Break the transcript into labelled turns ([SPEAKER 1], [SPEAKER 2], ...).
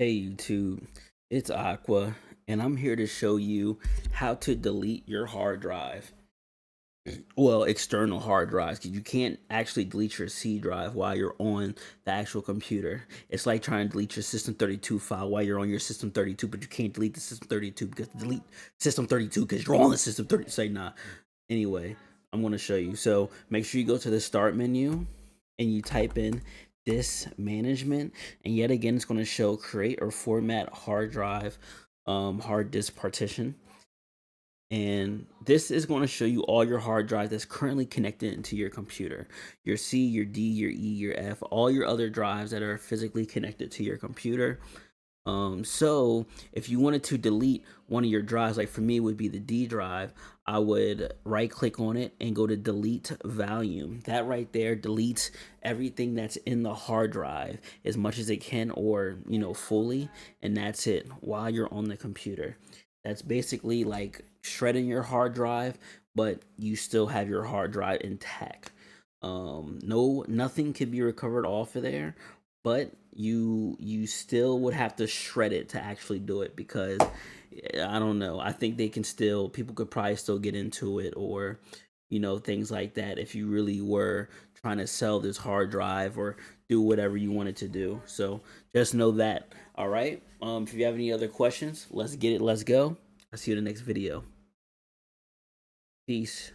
[SPEAKER 1] Hey YouTube, it's Aqua, and I'm here to show you how to delete your hard drive. Well, external hard drives, because you can't actually delete your C drive while you're on the actual computer. It's like trying to delete your System 32 file while you're on your System 32, but you can't delete the System 32 because delete System 32 because you're on the System 30. Say nah. Anyway, I'm going to show you. So make sure you go to the Start menu and you type in disk management, and yet again it's going to show create or format hard drive, hard disk partition. And this is going to show you all your hard drive that's currently connected into your computer, your C, your D, your E, your F, all your other drives that are physically connected to your computer. So if you wanted to delete one of your drives, like for me it would be the D drive, I would right click on it and go to delete volume. That right there deletes everything that's in the hard drive as much as it can, or fully, and that's it while you're on the computer. That's basically like shredding your hard drive, but you still have your hard drive intact. No, nothing can be recovered off of there, but you still would have to shred it to actually do it, because I don't know, I think they can still, people could probably still get into it, or things like that, if you really were trying to sell this hard drive or do whatever you wanted to do. So just know that. All right, if you have any other questions, let's get it, let's go. I'll see you in the next video. Peace.